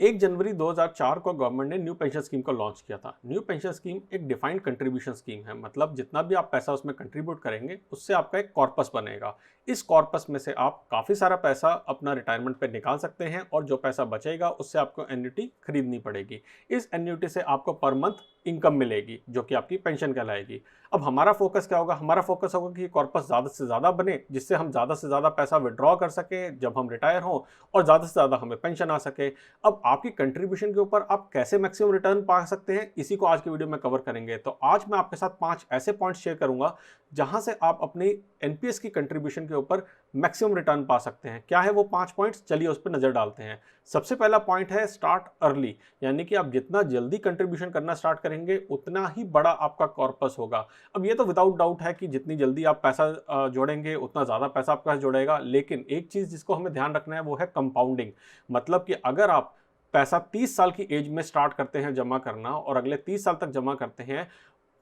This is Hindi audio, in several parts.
1 जनवरी 2004 को गवर्नमेंट ने न्यू पेंशन स्कीम को लॉन्च किया था। न्यू पेंशन स्कीम एक डिफाइंड कंट्रीब्यूशन स्कीम है, मतलब जितना भी आप पैसा उसमें कंट्रीब्यूट करेंगे उससे आपका एक कॉर्पस बनेगा। इस कॉर्पस में से आप काफ़ी सारा पैसा अपना रिटायरमेंट पे निकाल सकते हैं और जो पैसा बचेगा उससे आपको एन्युटी खरीदनी पड़ेगी। इस एन्युटी से आपको पर मंथ इनकम मिलेगी जो कि आपकी पेंशन कहलाएगी। अब हमारा फोकस क्या होगा? हमारा फोकस होगा कि कॉर्पस ज़्यादा से ज़्यादा बने, जिससे हम ज़्यादा से ज़्यादा पैसा विड्रॉ कर सकें जब हम रिटायर हों और ज़्यादा से ज़्यादा हमें पेंशन आ सके। अब आपकी कंट्रीब्यूशन के ऊपर आप कैसे मैक्सिमम रिटर्न पा सकते हैं, इसी को आज की वीडियो में कवर करेंगे। तो आज मैं आपके साथ 5 ऐसे पॉइंट्स शेयर करूंगा जहां से आप अपनी एनपीएस की कंट्रीब्यूशन के ऊपर मैक्सिमम रिटर्न पा सकते हैं। क्या है वो 5 पॉइंट्स? चलिए उस पर नजर डालते हैं। सबसे पहला पॉइंट है स्टार्ट अर्ली, यानी कि आप जितना जल्दी कंट्रीब्यूशन करना स्टार्ट करेंगे उतना ही बड़ा आपका कॉर्पस होगा। अब ये तो विदाउट डाउट है कि जितनी जल्दी आप पैसा जोड़ेंगे उतना ज़्यादा पैसा आपके पास जुड़ेगा, लेकिन एक चीज़ जिसको हमें ध्यान रखना है वो है कंपाउंडिंग। मतलब कि अगर आप पैसा 30 साल की एज में स्टार्ट करते हैं जमा करना और अगले 30 साल तक जमा करते हैं,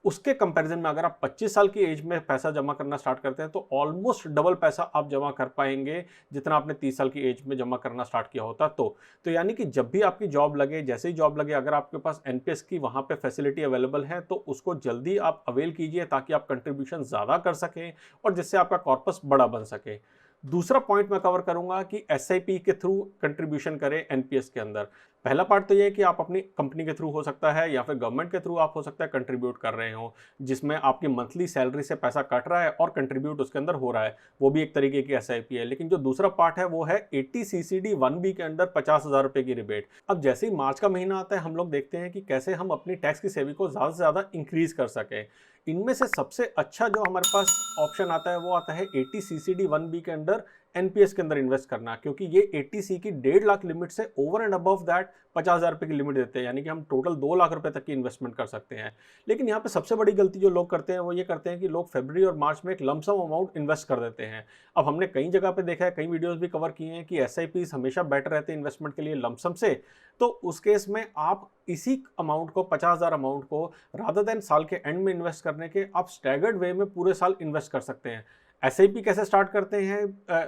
उसके कंपैरिजन में अगर आप 25 साल की एज में पैसा जमा करना स्टार्ट करते हैं तो ऑलमोस्ट डबल पैसा आप जमा कर पाएंगे जितना आपने 30 साल की एज में जमा करना स्टार्ट किया होता। तो यानी कि जब भी आपकी जॉब लगे, जैसे ही जॉब लगे, अगर आपके पास एनपीएस की वहां पे फैसिलिटी अवेलेबल है तो उसको जल्दी आप अवेल कीजिए ताकि आप कंट्रीब्यूशन ज़्यादा कर सकें और जिससे आपका कॉर्पस बड़ा बन सके। दूसरा पॉइंट मैं कवर करूंगा कि एसआईपी के थ्रू कंट्रीब्यूशन करें एनपीएस के अंदर। पहला पार्ट तो ये है कि आप अपनी कंपनी के थ्रू हो सकता है या फिर गवर्नमेंट के थ्रू आप हो सकता है कंट्रीब्यूट कर रहे हो, जिसमें आपकी मंथली सैलरी से पैसा कट रहा है और कंट्रीब्यूट उसके अंदर हो रहा है। वो भी एक तरीके की एसआईपी है। लेकिन जो दूसरा पार्ट है वो है 80 सीसीडी 1बी के अंदर 50,000 रुपए की रिबेट। अब जैसे ही मार्च का महीना आता है हम लोग देखते हैं कि कैसे हम अपनी टैक्स की सेविंग को ज़्यादा से ज़्यादा इंक्रीज कर सकें। इनमें से सबसे अच्छा जो हमारे पास ऑप्शन आता है वो आता है 80 सीसीडी 1बी के अंदर एनपीएस के अंदर इन्वेस्ट करना, क्योंकि ये 80 सी की 1.5 लाख लिमिट से ओवर एंड अबव दैट 50,000 रुपए की लिमिट देते हैं, यानी कि हम टोटल 2 लाख रुपए तक की इन्वेस्टमेंट कर सकते हैं। लेकिन यहाँ पे सबसे बड़ी गलती जो लोग करते हैं वो ये करते हैं कि लोग फरवरी और मार्च में एक लमसम अमाउंट इन्वेस्ट कर देते हैं। अब हमने कई जगह पे देखा है, कई वीडियोस भी कवर किए हैं कि एसआईपीज हमेशा बेटर रहते हैं इन्वेस्टमेंट के लिए लमसम से। तो उस केस में आप इसी अमाउंट को 50,000 अमाउंट को रादर देन साल के एंड में इन्वेस्ट करने के आप स्टैगर्ड वे में पूरे साल इन्वेस्ट कर सकते हैं। एसआईपी कैसे स्टार्ट करते हैं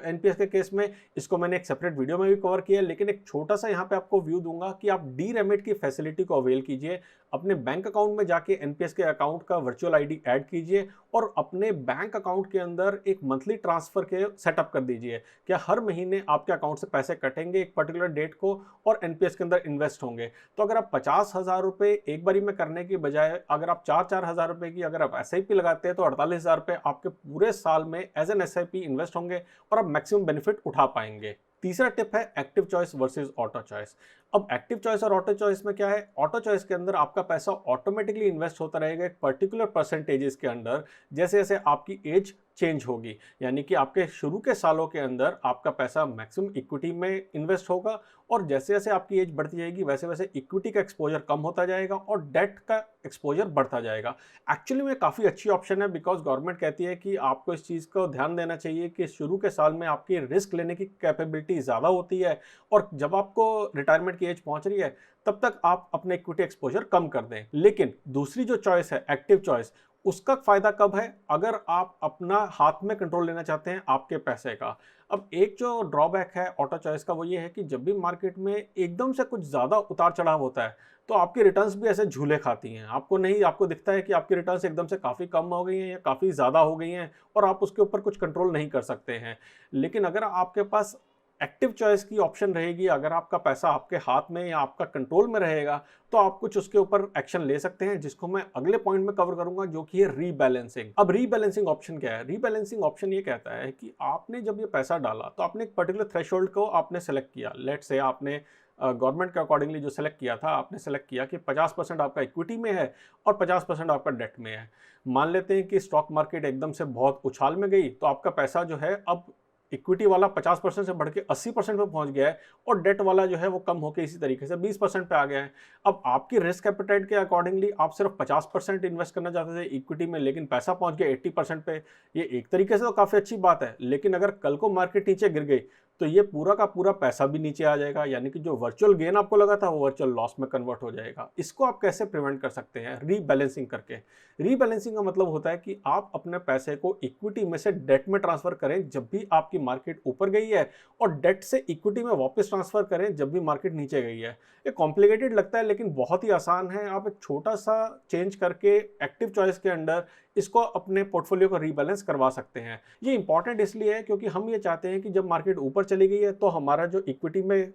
एनपीएस के केस में, इसको मैंने एक सेपरेट वीडियो में भी कवर किया है, लेकिन एक छोटा सा यहाँ पे आपको व्यू दूंगा कि आप डी रेमिट की फैसिलिटी को अवेल कीजिए। अपने बैंक अकाउंट में जाके एनपीएस के अकाउंट का वर्चुअल आईडी ऐड कीजिए और अपने बैंक अकाउंट के अंदर एक मंथली ट्रांसफर के सेटअप कर दीजिए। क्या हर महीने आपके अकाउंट से पैसे कटेंगे एक पर्टिकुलर डेट को और एनपीएस के अंदर इन्वेस्ट होंगे। तो अगर आप 50,000 रुपए एक बारी में करने की बजाय अगर आप 4,000 रुपए की अगर आप एसआईपी लगाते हैं तो 48,000 रुपए आपके पूरे साल में एज एन एसआईपी इन्वेस्ट होंगे और आप मैक्सिमम बेनिफिट उठा पाएंगे। तीसरा टिप है active choice versus auto choice. अब एक्टिव चॉइस और ऑटो चॉइस में क्या है? ऑटो चॉइस के अंदर आपका पैसा ऑटोमेटिकली इन्वेस्ट होता रहेगा एक पर्टिकुलर परसेंटेजेस के अंदर जैसे जैसे आपकी एज चेंज होगी, यानी कि आपके शुरू के सालों के अंदर आपका पैसा मैक्सिमम इक्विटी में इन्वेस्ट होगा और जैसे जैसे आपकी एज बढ़ती जाएगी वैसे वैसे इक्विटी का एक्सपोजर कम होता जाएगा और डेट का एक्सपोजर बढ़ता जाएगा। एक्चुअली में काफ़ी अच्छी ऑप्शन है, बिकॉज गवर्नमेंट कहती है कि आपको इस चीज़ को ध्यान देना चाहिए कि शुरू के साल में आपकी रिस्क लेने की कैपेबिलिटी ज़्यादा होती है और जब आपको रिटायरमेंट की एज पहुंच रही है तब तक आप अपने इक्विटी एक्सपोजर कम कर दें। लेकिन दूसरी जो चॉइस है एक्टिव चॉइस, उसका फायदा कब है? अगर आप अपना हाथ में कंट्रोल लेना चाहते हैं आपके पैसे का। अब एक जो ड्रॉबैक है ऑटो चॉइस का वो ये है कि जब भी मार्केट में एकदम से कुछ ज़्यादा उतार चढ़ाव होता है तो आपकी रिटर्न्स भी ऐसे झूले खाती हैं। आपको दिखता है कि आपकी रिटर्न्स एकदम से काफ़ी कम हो गई हैं या काफ़ी ज़्यादा हो गई हैं और आप उसके ऊपर कुछ कंट्रोल नहीं कर सकते हैं। लेकिन अगर आपके पास एक्टिव चॉइस की ऑप्शन रहेगी, अगर आपका पैसा आपके हाथ में या आपका कंट्रोल में रहेगा तो आप कुछ उसके ऊपर एक्शन ले सकते हैं, जिसको मैं अगले पॉइंट में कवर करूंगा जो कि है रीबैलेंसिंग। अब रीबैलेंसिंग ऑप्शन क्या है? रीबैलेंसिंग ऑप्शन ये कहता है कि आपने जब ये पैसा डाला तो आपने एक पर्टिकुलर थ्रेशोल्ड को आपने सेलेक्ट किया। लेट से आपने गवर्नमेंट के अकॉर्डिंगली जो सेलेक्ट किया था, आपने सेलेक्ट किया कि 50% आपका इक्विटी में है और 50% आपका डेट में है। मान लेते हैं कि स्टॉक मार्केट एकदम से बहुत उछाल में गई तो आपका पैसा जो है अब इक्विटी वाला 50% से बढ़ के 80% पे पहुंच गया है और डेट वाला जो है वो कम होकर इसी तरीके से 20% पे आ गया है। अब आपकी रिस्क एपेटाइट के अकॉर्डिंगली आप सिर्फ 50% इन्वेस्ट करना चाहते थे इक्विटी में, लेकिन पैसा पहुंच गया 80% पे। ये एक तरीके से तो काफ़ी अच्छी बात है, लेकिन अगर कल को मार्केट नीचे गिर गई तो ये पूरा का पूरा पैसा भी नीचे आ जाएगा, यानी कि जो वर्चुअल गेन आपको लगा था वो वर्चुअल लॉस में कन्वर्ट हो जाएगा। इसको आप कैसे प्रिवेंट कर सकते हैं? रीबैलेंसिंग करके। रीबैलेंसिंग का मतलब होता है कि आप अपने पैसे को इक्विटी में से डेट में ट्रांसफर करें जब भी आपकी मार्केट ऊपर गई है, और डेट से इक्विटी में वापस ट्रांसफर करें जब भी मार्केट नीचे गई है। ये कॉम्प्लिकेटेड लगता है लेकिन बहुत ही आसान है। आप एक छोटा सा चेंज करके एक्टिव चॉइस के अंडर इसको अपने पोर्टफोलियो को रीबैलेंस करवा सकते हैं। ये इंपॉर्टेंट इसलिए है क्योंकि हम ये चाहते हैं कि जब मार्केट ऊपर चली गई है तो हमारा जो इक्विटी में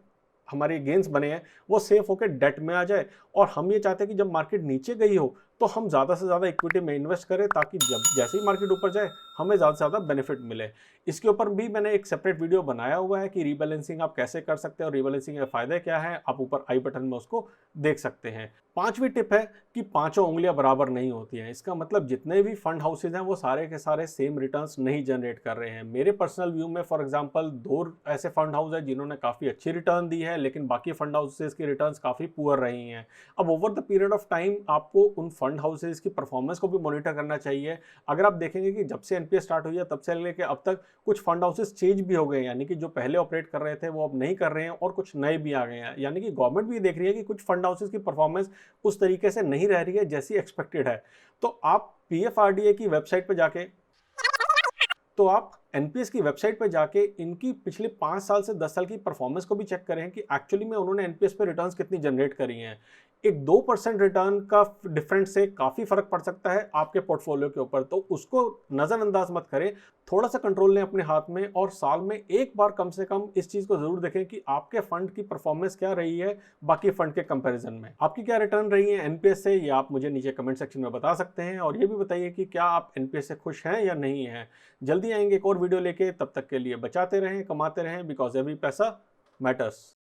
हमारे गेन्स बने हैं वो सेफ होकर डेट में आ जाए, और हम ये चाहते हैं कि जब मार्केट नीचे गई हो तो हम ज़्यादा से ज़्यादा इक्विटी में इन्वेस्ट करें, ताकि जब जैसे ही मार्केट ऊपर जाए हमें ज़्यादा से ज़्यादा बेनिफिट मिले। इसके ऊपर भी मैंने एक सेपरेट वीडियो बनाया हुआ है कि रीबैलेंसिंग आप कैसे कर सकते हैं और रीबैलेंसिंग के फायदे क्या हैं। आप ऊपर आई बटन में उसको देख सकते हैं। पांचवी टिप है कि पांचों उंगलियां बराबर नहीं होती हैं। इसका मतलब जितने भी फंड हाउसेज हैं वो सारे के सारे सेम रिटर्न्स नहीं जनरेट कर रहे हैं। मेरे पर्सनल व्यू में फॉर एग्जांपल 2 ऐसे फंड हाउस हैं जिन्होंने काफ़ी अच्छी रिटर्न दी है, लेकिन बाकी फंड हाउसेज की रिटर्न्स काफ़ी पुअर रही हैं। अब over the period of time आपको उन फंड हाउसेज की परफॉर्मेंस को भी मॉनिटर करना चाहिए। अगर आप देखेंगे कि जब से एनपीएस स्टार्ट हुई है तब से लेकर अब तक कुछ फंड हाउसेज चेंज भी हो गए हैं, यानी कि जो पहले ऑपरेट कर रहे थे वो अब नहीं कर रहे हैं और कुछ नए भी आ गए हैं। यानी कि गवर्नमेंट भी देख रही है कि कुछ फंड हाउसेज की परफॉर्मेंस उस तरीके से नहीं रह रही है जैसी एक्सपेक्टेड है। तो आप पीएफआरडीए की वेबसाइट पे जाके तो आप एनपीएस की वेबसाइट पर जाके इनकी पिछले 5 साल से 10 साल की परफॉर्मेंस को भी चेक करें कि एक्चुअली में उन्होंने एनपीएस पे रिटर्न्स कितनी जनरेट करी हैं। एक 2% रिटर्न का डिफरेंस से काफ़ी फर्क पड़ सकता है आपके पोर्टफोलियो के ऊपर, तो उसको नज़रअंदाज मत करें। थोड़ा सा कंट्रोल लें अपने हाथ में और साल में एक बार कम से कम इस चीज़ को ज़रूर देखें कि आपके फंड की परफॉर्मेंस क्या रही है बाकी फंड के कंपैरिजन में। आपकी क्या रिटर्न रही है एनपीएस से, ये आप मुझे नीचे कमेंट सेक्शन में बता सकते हैं। और ये भी बताइए कि क्या आप एनपीएस से खुश हैं या नहीं हैं। जल्दी आएंगे एक और वीडियो लेके, तब तक के लिए बचाते रहें, कमाते रहें, बिकॉज एवरी पैसा मैटर्स।